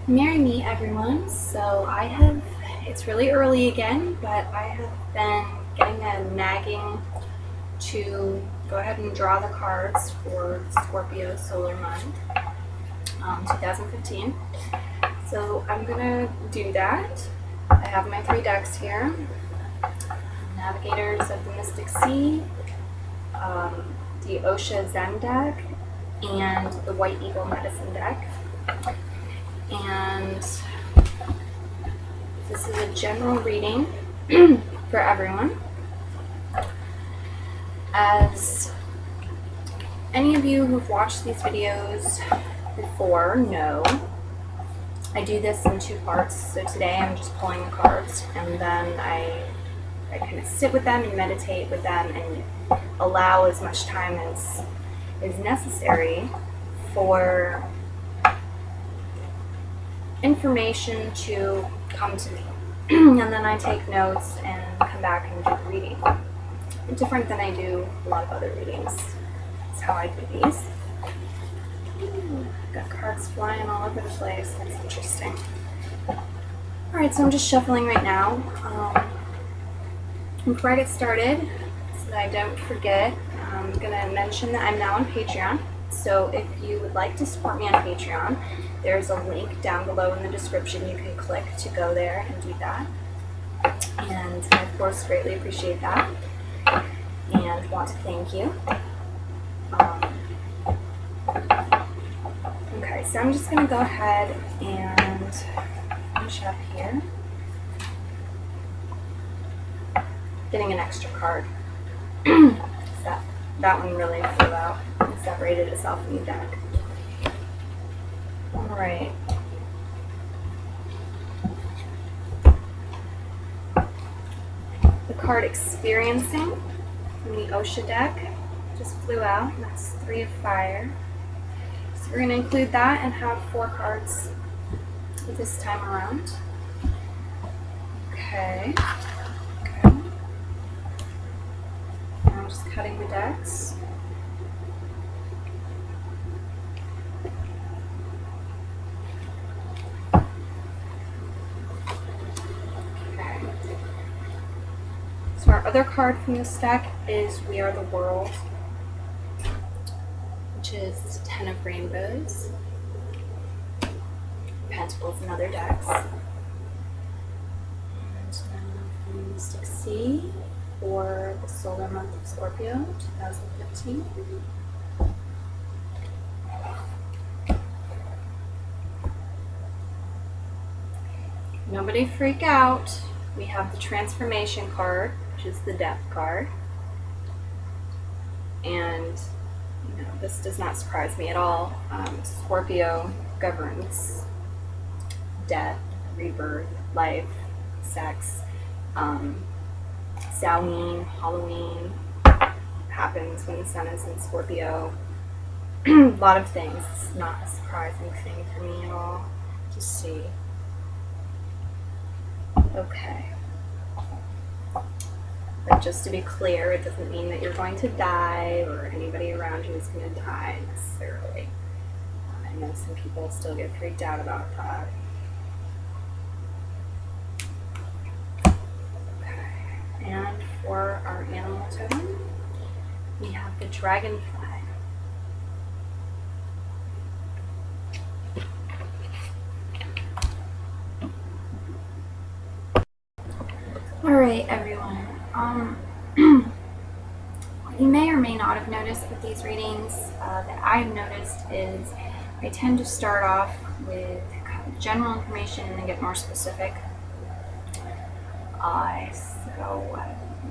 Marry me, everyone. It's really early again, but I have been getting a nagging to go ahead and draw the cards for Scorpio Solar Month 2015. So I'm gonna do that. I have my 3 decks here: Navigators of the Mystic Sea, the Osha Zen deck, and the White Eagle Medicine deck. And this is a general reading for everyone. As any of you who've watched these videos before know, I do this in 2 parts. So today I'm just pulling the cards, and then I kind of sit with them and meditate with them and allow as much time as is necessary for information to come to me. And then I take notes and come back and do the reading. Different than I do a lot of other readings. That's how I do these. Got cards flying all over the place. That's interesting. Alright, so I'm just shuffling right now. Before I get started, so that I don't forget, I'm going to mention that I'm now on Patreon. So if you would like to support me on Patreon, there's a link down below in the description. You can click to go there and do that. And I, of course, greatly appreciate that and want to thank you. Okay, so I'm just going to go ahead and finish up here. Getting an extra card. That one really flew out and separated itself from the deck. Alright. The card Experiencing from the Osha deck just flew out. That's 3 of fire. So we're going to include that and have 4 cards this time around. Okay. I'm just cutting the decks. Okay. So our other card from this deck is We Are the World, which is 10 of Rainbows, Pentacles, and other decks. And from the Mystic Sea for the solar month of Scorpio 2015. Nobody freak out. We have the Transformation card, which is the Death card. And this does not surprise me at all. Scorpio governs death, rebirth, life, sex. Samhain, Halloween happens when the sun is in Scorpio. A lot of things. It's not a surprising thing for me at all. Just see. Okay. But just to be clear, it doesn't mean that you're going to die or anybody around you is going to die necessarily. I know some people still get freaked out about that. And for our animal totem, we have the dragonfly. Alright, everyone. What you may or may not have noticed with these readings that I have noticed is I tend to start off with kind of general information and then get more specific. So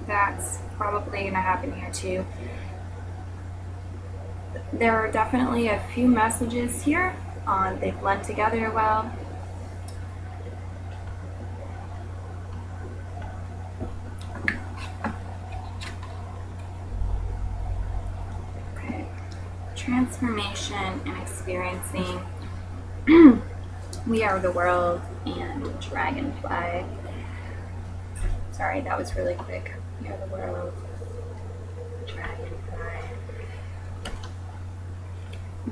that's probably going to happen here too. There are definitely a few messages here. They blend together well. Okay. Transformation and Experiencing. We Are the World and Dragonfly. Sorry, that was really quick. We Are the World, Dragonfly.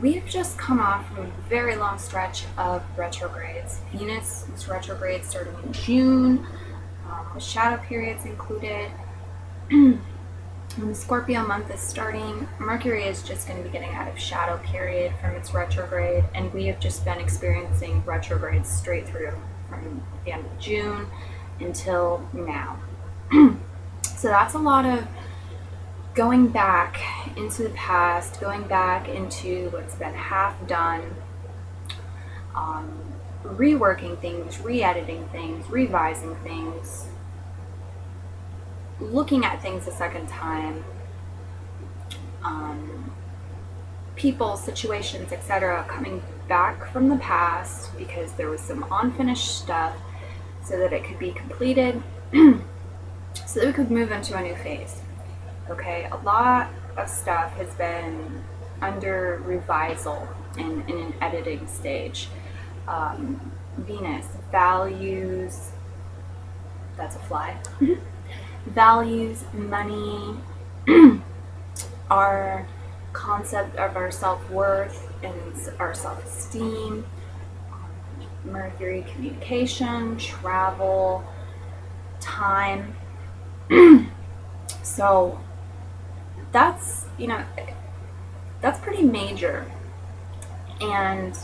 we have just come off from a very long stretch of retrogrades. Venus is retrograde starting in June, with shadow periods included. When the Scorpio month is starting, Mercury is just going to be getting out of shadow period from its retrograde, and we have just been experiencing retrogrades straight through from the end of June until now. So that's a lot of going back into the past, going back into what's been half done, reworking things, re-editing things, revising things, looking at things a second time, people, situations, etc., coming back from the past because there was some unfinished stuff so that it could be completed, so that we could move into a new phase. Okay, a lot of stuff has been under revisal in an editing stage. Venus, values, that's a fly. Values, money, our concept of our self-worth and our self-esteem, Mercury, communication, travel, time. So that's, that's pretty major. And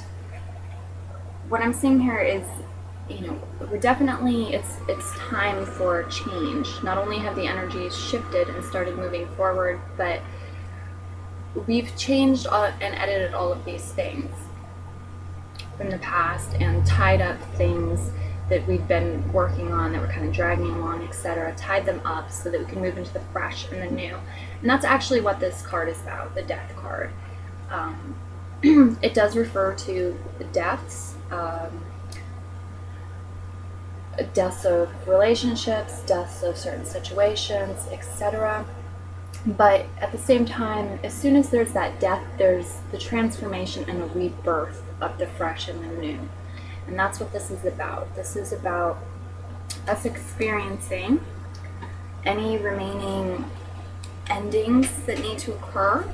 what I'm seeing here is, we're definitely, it's time for change. Not only have the energies shifted and started moving forward, but we've changed and edited all of these things from the past and tied up things that we've been working on that were kind of dragging along, etc., tied them up so that we can move into the fresh and the new. And that's actually what this card is about, the Death card. It does refer to deaths, deaths of relationships, deaths of certain situations, etc. But at the same time, as soon as there's that death, there's the transformation and the rebirth of the fresh and the new. And that's what this is about. This is about us experiencing any remaining endings that need to occur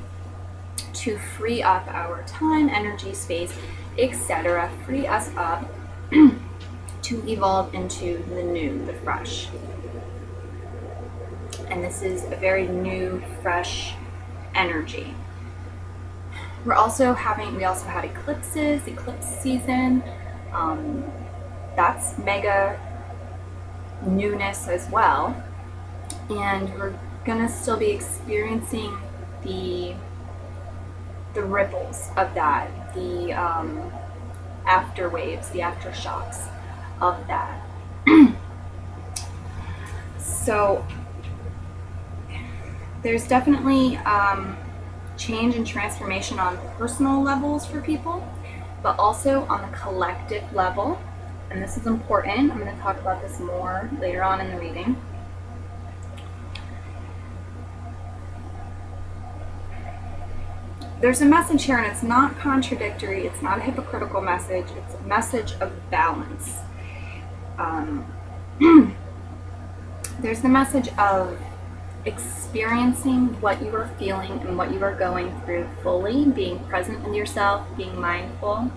to free up our time, energy, space, etc. Free us up to evolve into the new, the fresh. And this is a very new, fresh energy. We also had eclipses, eclipse season. That's mega newness as well. And we're gonna still be experiencing the ripples of that, the after waves, the aftershocks of that. So there's definitely change and transformation on personal levels for people, but also on the collective level. And this is important. I'm going to talk about this more later on in the reading. There's a message here, and it's not contradictory, it's not a hypocritical message, it's a message of balance. There's the message of experiencing what you are feeling and what you are going through fully, being present with yourself, being mindful.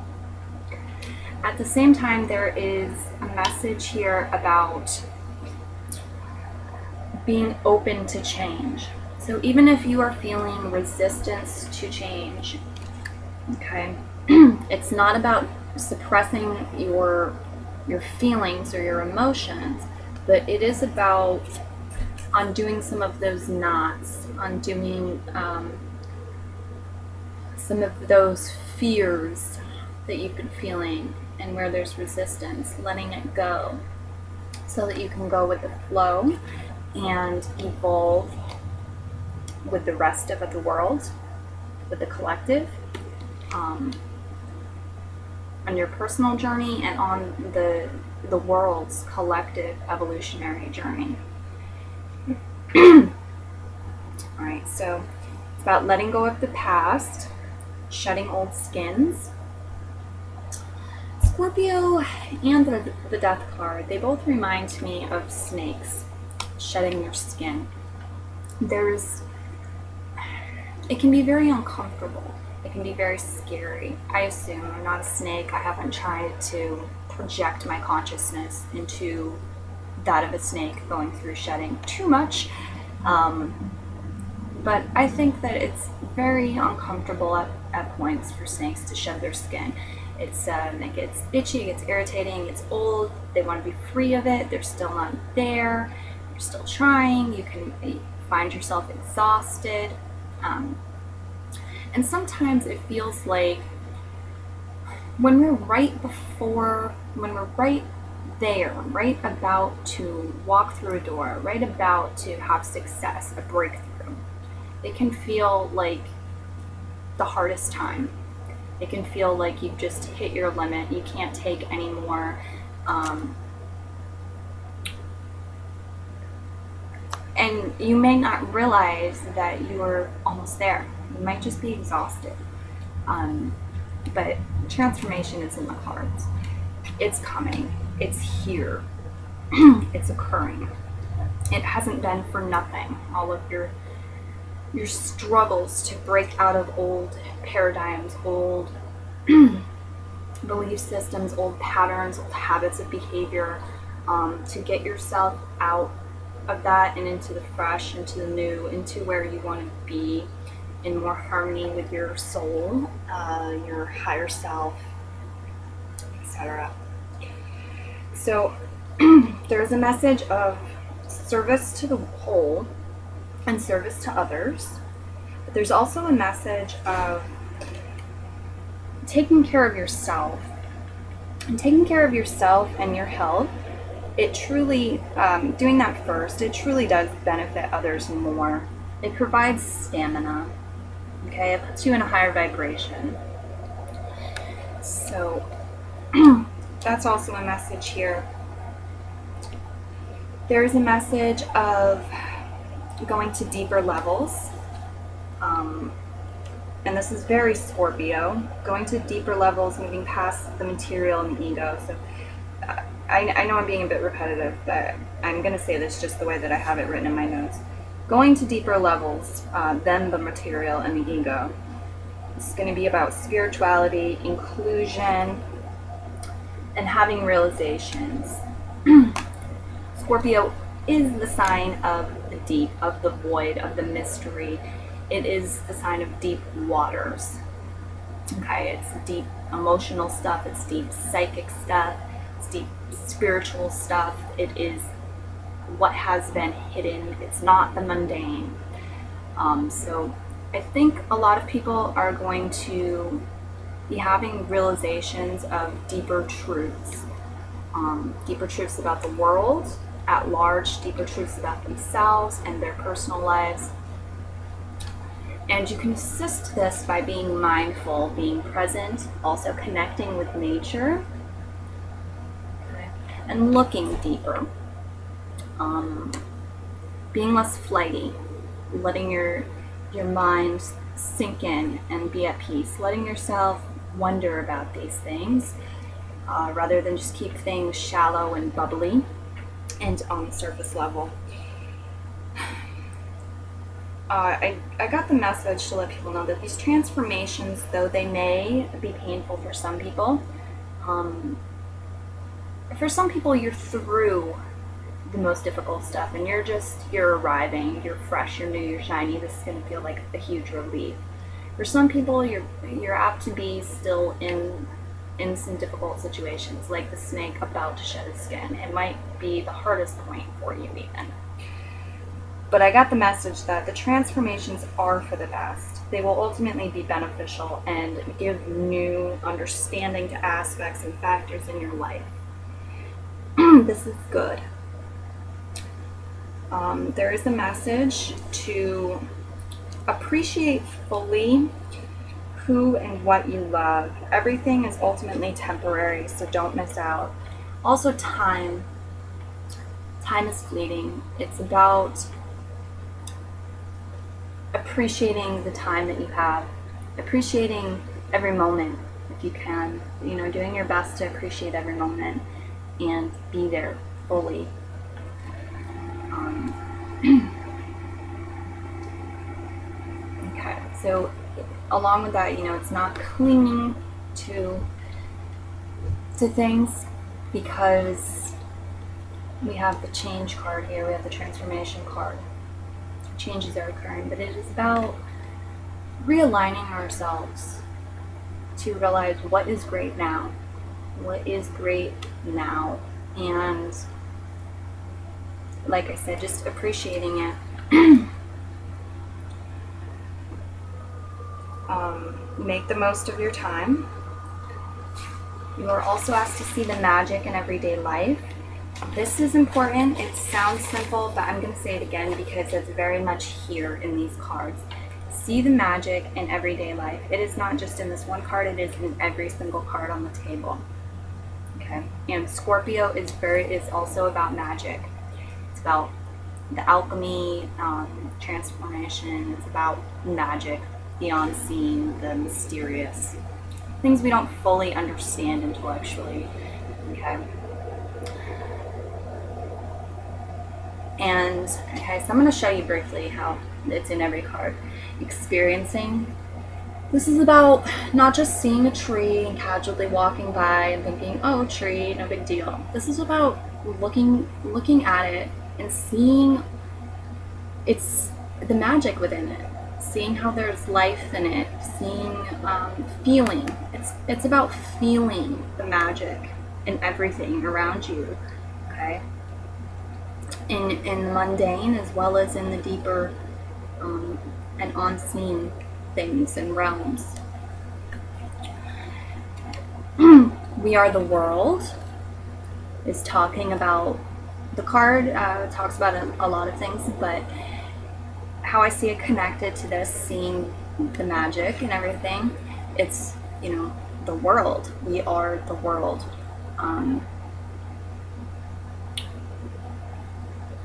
At the same time, there is a message here about being open to change. So even if you are feeling resistance to change, okay, it's not about suppressing your feelings or your emotions, but it is about undoing some of those knots, undoing some of those fears that you've been feeling and where there's resistance, letting it go so that you can go with the flow and evolve with the rest of the world, with the collective, on your personal journey and on the world's collective evolutionary journey. Alright, so it's about letting go of the past, shedding old skins. Scorpio and the Death card, they both remind me of snakes shedding their skin. It can be very uncomfortable, It can be very scary. I assume I'm not a snake. I haven't tried to project my consciousness into that of a snake going through shedding too much. But I think that it's very uncomfortable at points for snakes to shed their skin. It gets itchy, it gets irritating, it's old, they want to be free of it, they're still not there, you're still trying, you can find yourself exhausted. And sometimes it feels like when we're right there, right about to walk through a door, right about to have success, a breakthrough, it can feel like the hardest time. It can feel like you've just hit your limit, you can't take any more. And you may not realize that you're almost there. You might just be exhausted. But transformation is in the cards. It's coming. It's here. It's occurring. It hasn't been for nothing. All of your struggles to break out of old paradigms, old belief systems, old patterns, old habits of behavior, to get yourself out of that and into the fresh, into the new, into where you want to be in more harmony with your soul, your higher self, etc. So there's a message of service to the whole and service to others. But there's also a message of taking care of yourself. And taking care of yourself and your health, it truly, doing that first, it truly does benefit others more. It provides stamina, okay? It puts you in a higher vibration. So that's also a message here. There's a message of going to deeper levels. And this is very Scorpio, going to deeper levels, moving past the material and the ego. So I know I'm being a bit repetitive, but I'm going to say this just the way that I have it written in my notes. Going to deeper levels than the material and the ego. It's going to be about spirituality, inclusion, and having realizations. Scorpio is the sign of the deep, of the void, of the mystery. It is the sign of deep waters. Okay, it's deep emotional stuff, it's deep psychic stuff, it's deep spiritual stuff. It is what has been hidden. It's not the mundane. So I think a lot of people are going to be having realizations of deeper truths about the world at large, deeper truths about themselves and their personal lives. And you can assist this by being mindful, being present, also connecting with nature, okay, and looking deeper. Being less flighty, letting your mind sink in and be at peace, letting yourself wonder about these things, rather than just keep things shallow and bubbly and on the surface level. I got the message to let people know that these transformations, though they may be painful for some people, you're through the most difficult stuff and you're arriving, you're fresh, you're new, you're shiny. This is going to feel like a huge relief. For some people, you're apt to be still in some difficult situations, like the snake about to shed its skin. It might be the hardest point for you even. But I got the message that the transformations are for the best. They will ultimately be beneficial and give new understanding to aspects and factors in your life. This is good. There is a message to appreciate fully who and what you love. Everything is ultimately temporary, so don't miss out. Also, time. Time is fleeting. It's about appreciating the time that you have, appreciating every moment if you can, doing your best to appreciate every moment and be there fully. Okay, so along with that, it's not clinging to things, because we have the change card here, we have the transformation card. Changes are occurring, but it is about realigning ourselves to realize what is great now, and like I said, just appreciating it. Make the most of your time. You are also asked to see the magic in everyday life. This is important. It sounds simple, but I'm going to say it again because it's very much here in these cards. See the magic in everyday life. It is not just in this one card, it is in every single card on the table. Okay. And Scorpio is also about magic. It's about the alchemy, transformation. It's about magic, the unseen, the mysterious. Things we don't fully understand intellectually. Okay. And okay, so I'm going to show you briefly how it's in every card. Experiencing. This is about not just seeing a tree and casually walking by and thinking, oh, tree, no big deal. This is about looking at it and seeing it's the magic within it, seeing how there's life in it, seeing, feeling. It's about feeling the magic in everything around you. Okay. In the mundane as well as in the deeper and unseen things and realms. We Are the World is talking about, the card talks about a lot of things, but how I see it connected to this, seeing the magic and everything, it's, the world. We are the world.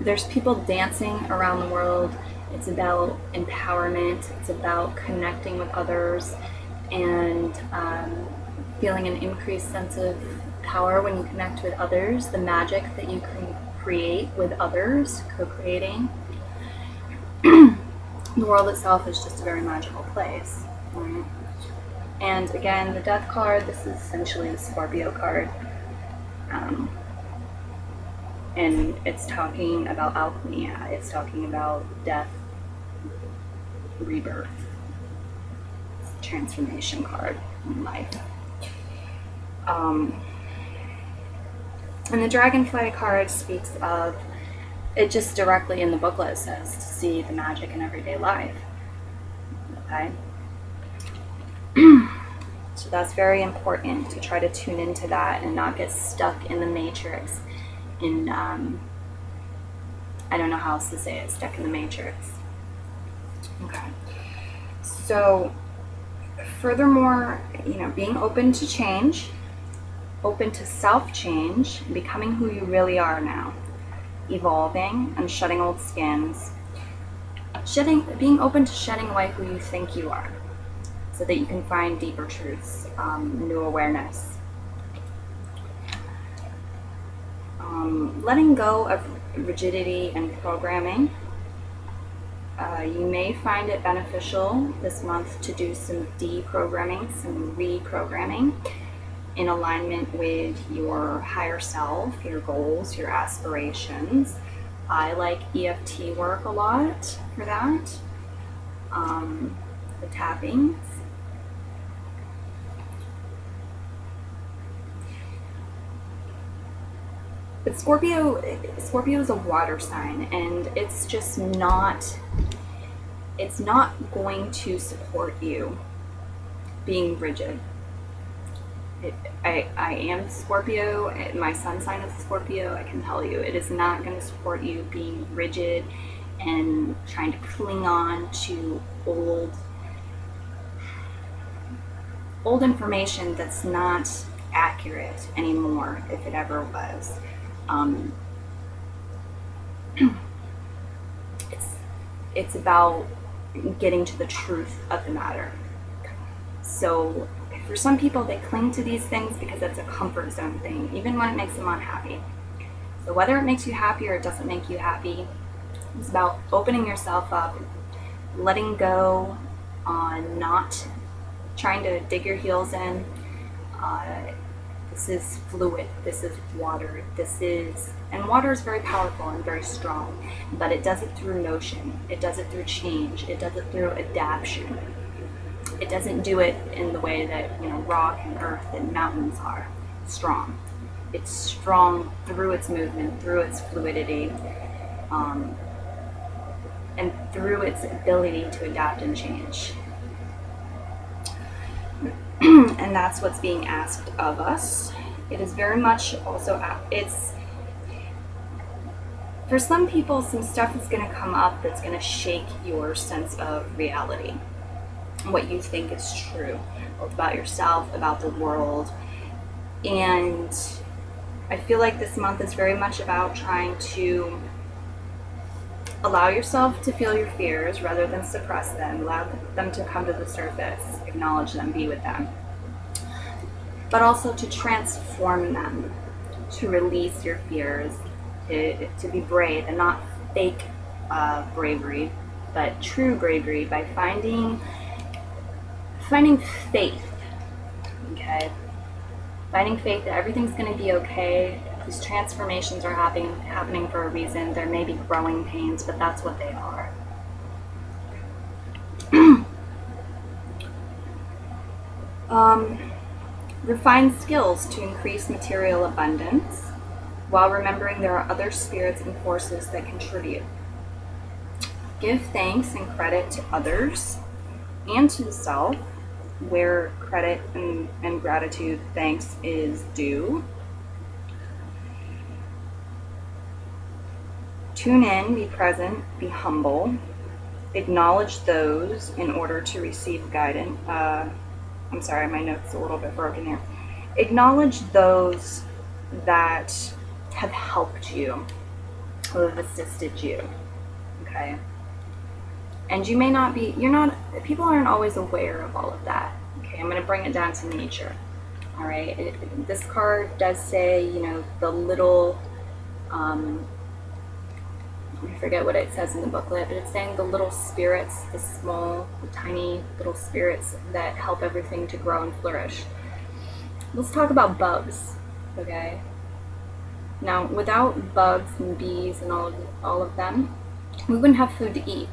There's people dancing around the world. It's about empowerment. It's about connecting with others and feeling an increased sense of power when you connect with others. The magic that you can create with others, co-creating. The world itself is just a very magical place. Right? And again, the Death card, this is essentially the Scorpio card. And it's talking about alchemy. It's talking about death, rebirth. It's a transformation card in life. And the Dragonfly card speaks of, it just directly in the booklet says to see the magic in everyday life. Okay? So that's very important to try to tune into that and not get stuck in the matrix. In I don't know how else to say it, stuck in the matrix. Okay. So furthermore, being open to change, open to self-change, becoming who you really are now, evolving and shedding old skins, being open to shedding away who you think you are, so that you can find deeper truths, new awareness. Letting go of rigidity and programming. You may find it beneficial this month to do some deprogramming, some reprogramming in alignment with your higher self, your goals, your aspirations. I like EFT work a lot for that. The tappings. But Scorpio is a water sign, and it's just not, it's not going to support you being rigid. I am Scorpio, my sun sign is Scorpio, I can tell you, it is not going to support you being rigid and trying to cling on to old information that's not accurate anymore, if it ever was. It's about getting to the truth of the matter. So for some people, they cling to these things because it's a comfort zone thing, even when it makes them unhappy. So whether it makes you happy or it doesn't make you happy, it's about opening yourself up, letting go on not trying to dig your heels in. This is fluid, this is water, and water is very powerful and very strong, but it does it through motion, it does it through change, it does it through adaptation. It doesn't do it in the way that, rock and earth and mountains are strong. It's strong through its movement, through its fluidity, and through its ability to adapt and change. And that's what's being asked of us. It is very much also, for some people, some stuff is going to come up that's going to shake your sense of reality, what you think is true, both about yourself, about the world. And I feel like this month is very much about trying to allow yourself to feel your fears rather than suppress them. Allow them to come to the surface, acknowledge them, be with them. But also to transform them, to release your fears, to be brave, and not fake bravery, but true bravery by finding faith, okay? Finding faith that everything's going to be okay. These transformations are happening for a reason. There may be growing pains, but that's what they are. Refine skills to increase material abundance, while remembering there are other spirits and forces that contribute. Give thanks and credit to others and to the self, where credit and gratitude, thanks is due. Tune in, be present, be humble. Acknowledge those in order to receive guidance. I'm sorry, my note's a little bit broken here. Acknowledge those that have helped you, who have assisted you, okay? And you may not be, people aren't always aware of all of that, okay? I'm going to bring it down to nature, all right? This card does say, the little, I forget what it says in the booklet, but it's saying the little spirits, the small, the tiny little spirits that help everything to grow and flourish. Let's talk about bugs, okay? Now, without bugs and bees and all of them, we wouldn't have food to eat.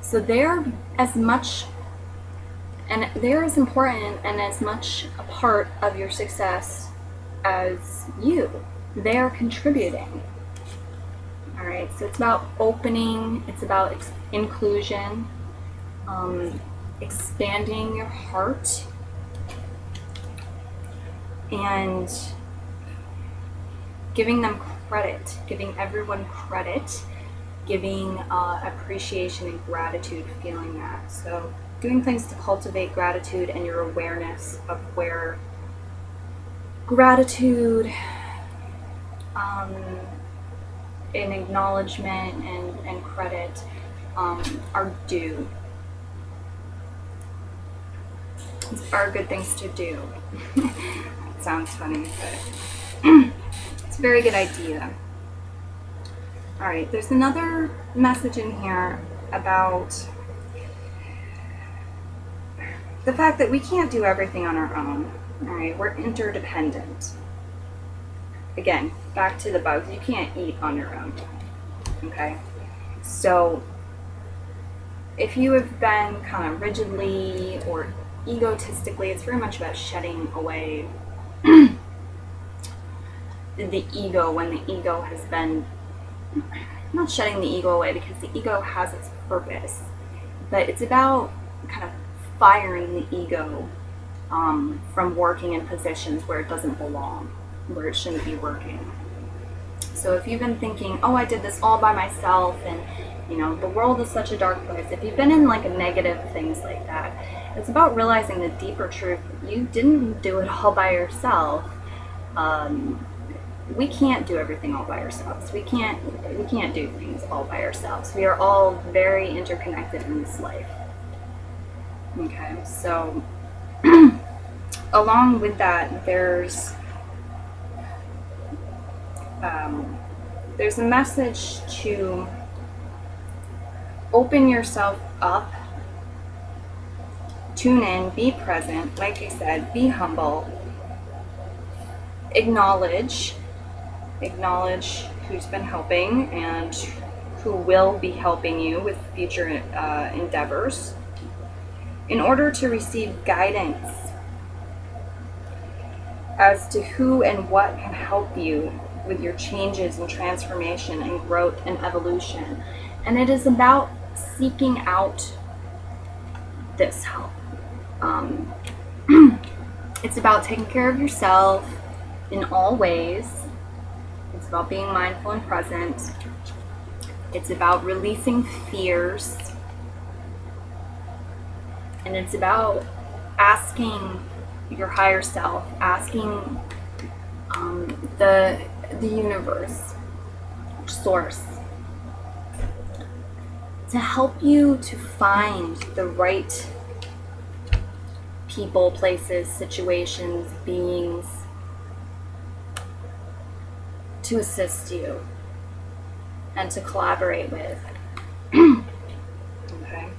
So they're as much, and they're as important and as much a part of your success as you. They are contributing. All right, so it's about opening, it's about inclusion, expanding your heart, and giving them credit, giving everyone credit, giving appreciation and gratitude, feeling that. So doing things to cultivate gratitude and your awareness of where gratitude, and acknowledgement and credit are due. Are good things to do. It sounds funny, but it's a very good idea. All right, there's another message in here about the fact that we can't do everything on our own. All right, we're interdependent. Again, back to the bugs. You can't eat on your own. Okay? So, if you have been kind of rigidly or egotistically, it's very much about shedding away the ego when the ego has been, not shedding the ego away because the ego has its purpose, but it's about kind of firing the ego from working in positions where it doesn't belong, where it shouldn't be working. So if you've been thinking, oh, I did this all by myself, and the world is such a dark place, if you've been in like negative things like that, it's about realizing the deeper truth. You didn't do it all by yourself. We can't do everything all by ourselves. We can't do things all by ourselves. We are all very interconnected in this life. Okay, so along with that, there's a message to open yourself up tune in, be present, like I said, be humble, acknowledge who's been helping and who will be helping you with future endeavors in order to receive guidance as to who and what can help you with your changes and transformation and growth and evolution. And it is about seeking out this help. It's about taking care of yourself in all ways. It's about being mindful and present. It's about releasing fears. And it's about asking your higher self, asking the universe, source, to help you to find the right people, places, situations, beings to assist you and to collaborate with. Okay.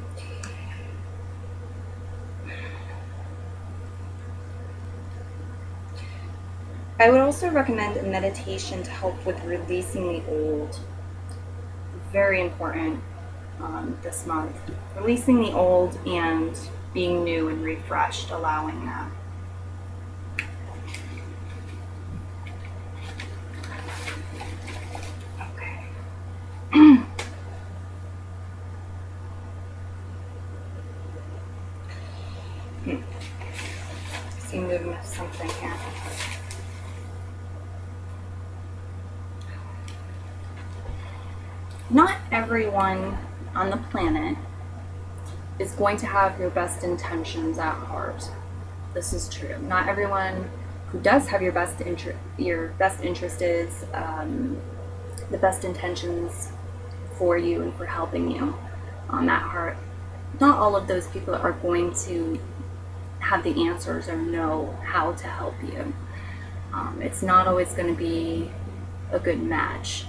I would also recommend a meditation to help with releasing the old. Very important this month. Releasing the old and being new and refreshed, allowing that. Okay. Seem to have missed something here. Not everyone on the planet is going to have your best intentions at heart. This is true. Not everyone who does have your best interest is the best intentions for you and for helping you on that heart. Not all of those people are going to have the answers or know how to help you. It's not always going to be a good match.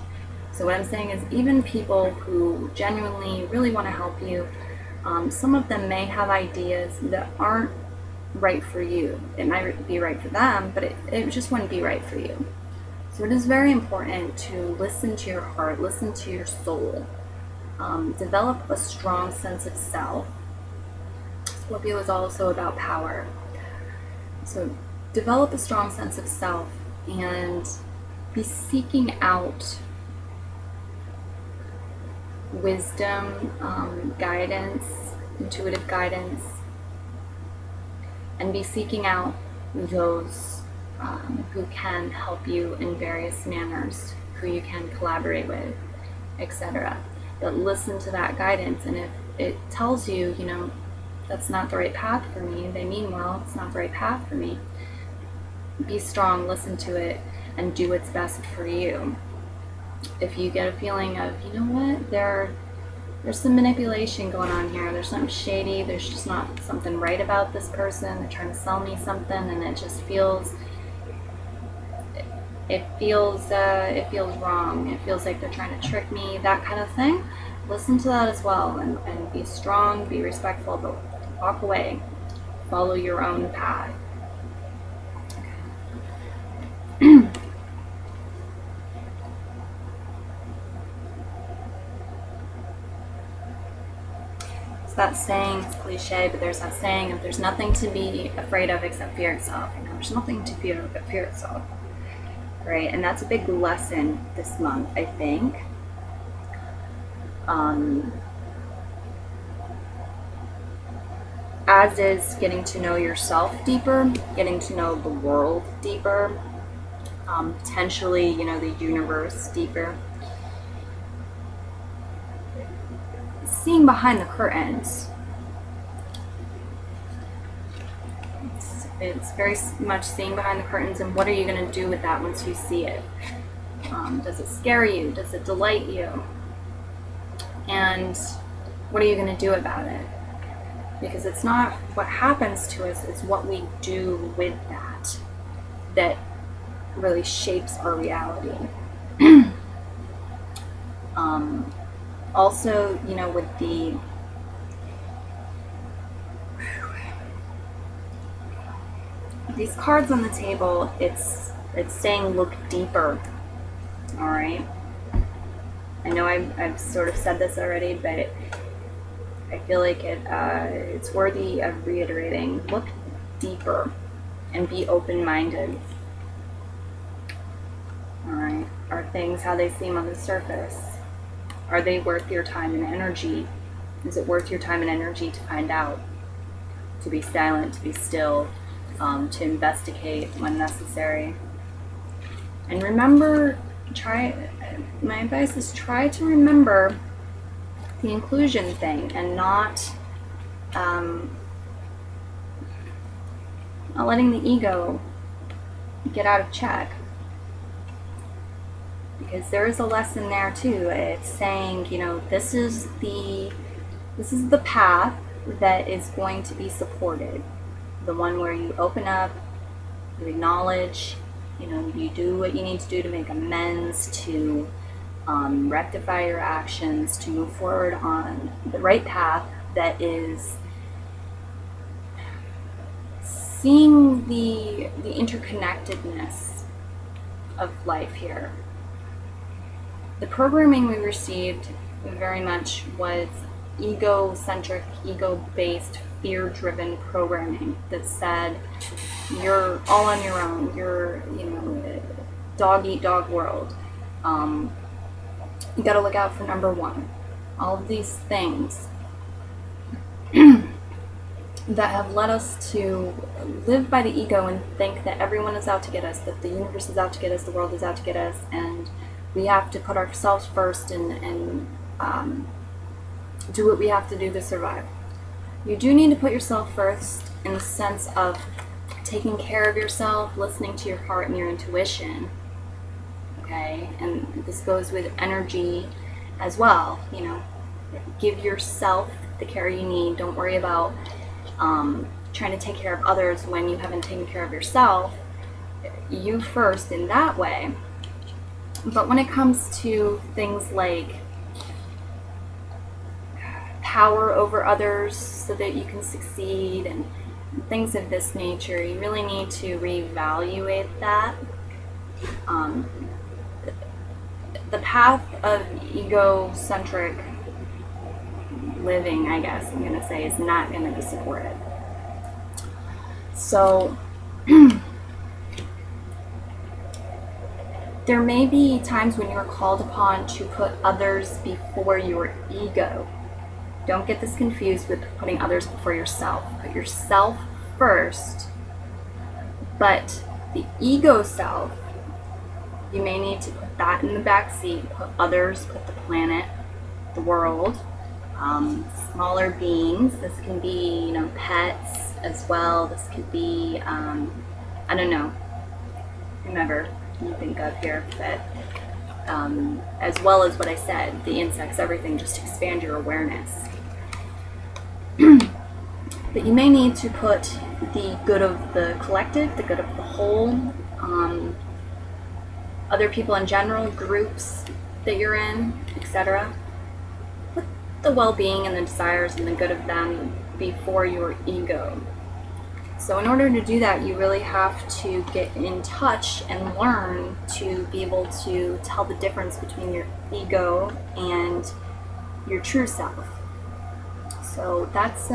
So what I'm saying is, even people who genuinely really want to help you, some of them may have ideas that aren't right for you. It might be right for them, but it just wouldn't be right for you. So it is very important to listen to your heart, listen to your soul, develop a strong sense of self. Scorpio is also about power. So develop a strong sense of self and be seeking out wisdom, guidance, intuitive guidance, and be seeking out those who can help you in various manners, who you can collaborate with, etc. But listen to that guidance, and if it tells you, that's not the right path for me, they mean well, it's not the right path for me, be strong, listen to it, and do what's best for you. If you get a feeling of, there's some manipulation going on here, there's something shady, there's just not something right about this person, they're trying to sell me something, and it just feels wrong, it feels like they're trying to trick me, that kind of thing, listen to that as well, and be strong, be respectful, but walk away, follow your own path. Okay. That saying, it's cliche, but there's that saying of there's nothing to be afraid of except fear itself. There's nothing to fear but fear itself, right? And that's a big lesson this month, I think. As is getting to know yourself deeper, getting to know the world deeper, potentially, the universe deeper. Seeing behind the curtains. It's very much seeing behind the curtains, and what are you going to do with that once you see it? Does it scare you? Does it delight you? And what are you going to do about it? Because it's not what happens to us, it's what we do with that really shapes our reality. Also, with these cards on the table, it's saying look deeper. All right. I know I've sort of said this already, but I feel like it's worthy of reiterating. Look deeper and be open-minded. All right. Are things how they seem on the surface? Are they worth your time and energy? Is it worth your time and energy to find out? To be silent, to be still, to investigate when necessary. And remember, my advice is try to remember the inclusion thing and not letting the ego get out of check. Because there is a lesson there too. It's saying, you know, this is the path that is going to be supported. The one where you open up, you acknowledge, you know, you do what you need to do to make amends, to rectify your actions, to move forward on the right path that is seeing the interconnectedness of life here. The programming we received very much was ego-centric, ego-based, fear-driven programming that said you're all on your own, you're, you know, dog-eat-dog world. You gotta look out for number one. All of these things that have led us to live by the ego and think that everyone is out to get us, that the universe is out to get us, the world is out to get us, and we have to put ourselves first and do what we have to do to survive. You do need to put yourself first in the sense of taking care of yourself, listening to your heart and your intuition. Okay, and this goes with energy as well. You know, give yourself the care you need. Don't worry about trying to take care of others when you haven't taken care of yourself. You first in that way. But when it comes to things like power over others so that you can succeed and things of this nature, you really need to reevaluate that. The path of egocentric living, I guess I'm going to say, is not going to be supported. So there may be times when you are called upon to put others before your ego. Don't get this confused with putting others before yourself. Put yourself first, but the ego self, you may need to put that in the back seat. Put others, put the planet, the world, smaller beings. This can be, you know, pets as well. This could be, I don't know, whomever you think of here, but as well as what I said, the insects, everything, just to expand your awareness. But you may need to put the good of the collective, the good of the whole, other people in general, groups that you're in, etc. Put the well-being and the desires and the good of them before your ego. So in order to do that, you really have to get in touch and learn to be able to tell the difference between your ego and your true self. So that's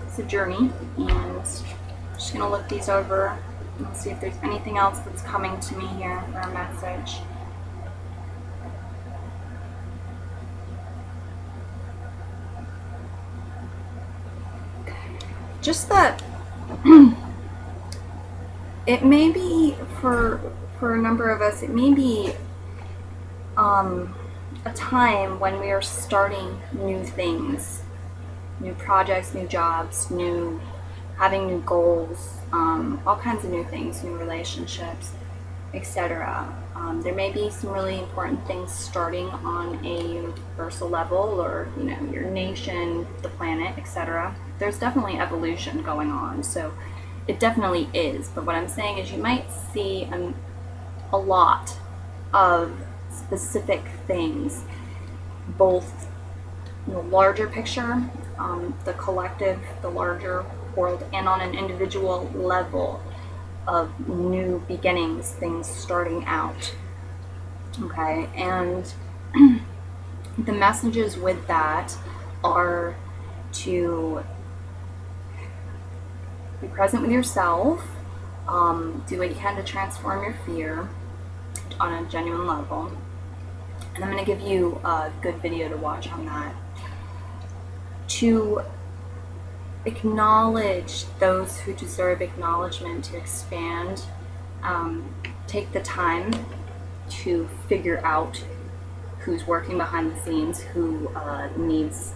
it's a journey, and I'm just going to look these over and see if there's anything else that's coming to me here for a message. Just that it may be for a number of us, it may be a time when we are starting new things, new projects, new jobs, having new goals, all kinds of new things, new relationships, etc. There may be some really important things starting on a universal level, or, you know, your nation, the planet, etc. There's definitely evolution going on, so it definitely is. But what I'm saying is you might see a lot of specific things, both in the larger picture, the collective, the larger world, and on an individual level of new beginnings, things starting out. Okay, and the messages with that are to be present with yourself, do what you can to transform your fear on a genuine level. And I'm going to give you a good video to watch on that. To acknowledge those who deserve acknowledgement, to expand, take the time to figure out who's working behind the scenes, who needs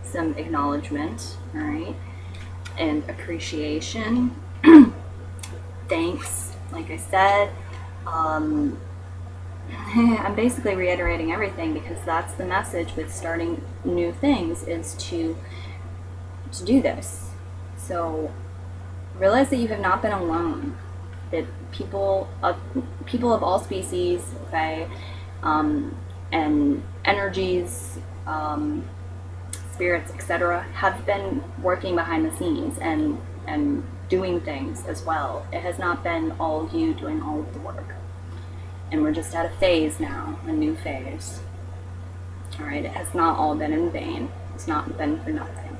some acknowledgement, all right, and appreciation. Thanks, like I said. I'm basically reiterating everything because that's the message with starting new things, is to do this. So realize that you have not been alone, that people of all species, okay, and energies, spirits, etc., have been working behind the scenes and doing things as well. It has not been all you doing all of the work. And we're just at a phase now, a new phase. All right, it has not all been in vain. It's not been for nothing.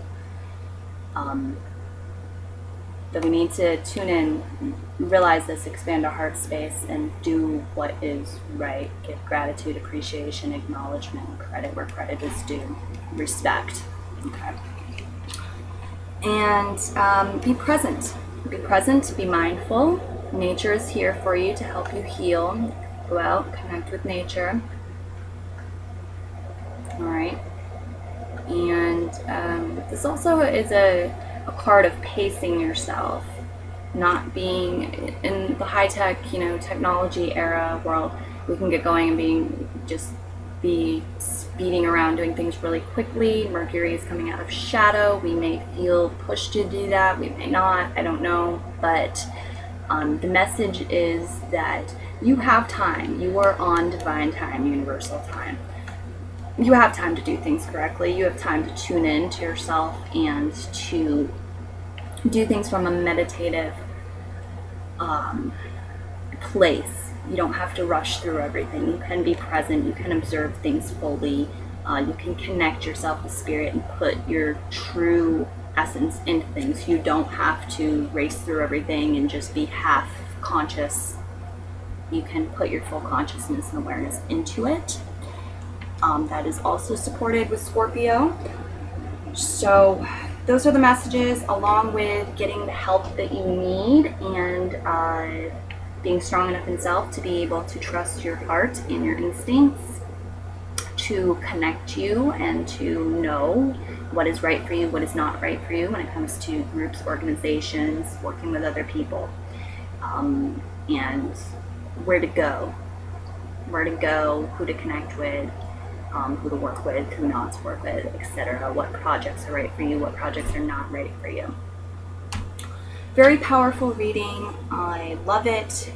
That we need to tune in, realize this, expand our heart space, and do what is right. Give gratitude, appreciation, acknowledgement, credit where credit is due, respect. Okay. And be present. Be present, be mindful. Nature is here for you to help you heal. Go out, connect with nature. All right. And this also is a card of pacing yourself, not being in the high-tech, technology era world. We can get going and be speeding around, doing things really quickly. Mercury is coming out of shadow. We may feel pushed to do that. We may not. I don't know. But the message is that you have time. You are on divine time, universal time. You have time to do things correctly. You have time to tune in to yourself and to do things from a meditative place. You don't have to rush through everything. You can be present. You can observe things fully. You can connect yourself with spirit and put your true essence into things. You don't have to race through everything and just be half conscious. You can put your full consciousness and awareness into it. That is also supported with Scorpio. So those are the messages, along with getting the help that you need and being strong enough in self to be able to trust your heart and your instincts, to connect you and to know what is right for you, what is not right for you when it comes to groups, organizations, working with other people, and where to go, who to connect with, who to work with, who not to work with, etc. What projects are right for you, what projects are not right for you. Very powerful reading. I love it.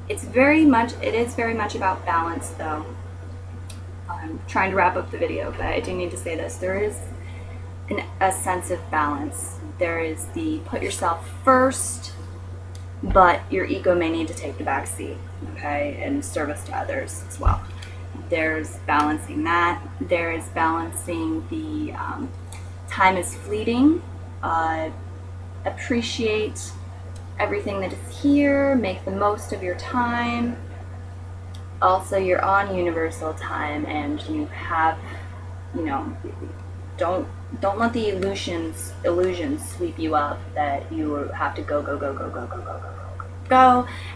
It is very much about balance, though. I'm trying to wrap up the video, but I do need to say this. There is a sense of balance. There is the put yourself first, but your ego may need to take the back seat, okay, and service to others as well. There's balancing that. There is balancing the time is fleeting. Appreciate everything that is here. Make the most of your time. Also, you're on universal time, and you have, don't let the illusions sweep you up that you have to go,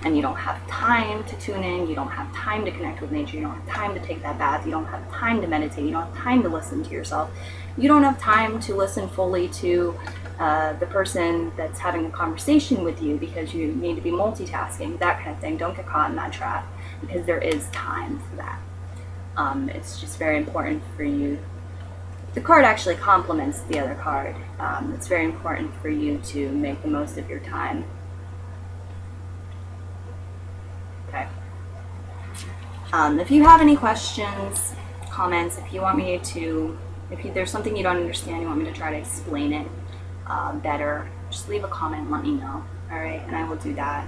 and you don't have time to tune in, you don't have time to connect with nature, you don't have time to take that bath, you don't have time to meditate, you don't have time to listen to yourself, you don't have time to listen fully to the person that's having a conversation with you because you need to be multitasking, that kind of thing. Don't get caught in that trap, because there is time for that. It's just very important for you. The card actually complements the other card. It's very important for you to make the most of your time. Okay. If you have any questions, comments, if you want me to If there's something you don't understand, you want me to try to explain it better, just leave a comment and let me know. All right, and I will do that.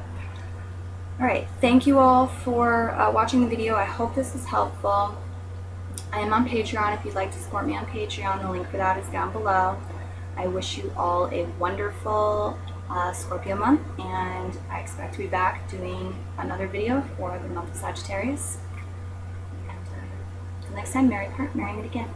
All right, thank you all for watching the video. I hope this is helpful. I am on Patreon. If you'd like to support me on Patreon, the link for that is down below. I wish you all a wonderful Scorpio month, and I expect to be back doing another video for the month of Sagittarius. And until next time, merry part, merry meet again.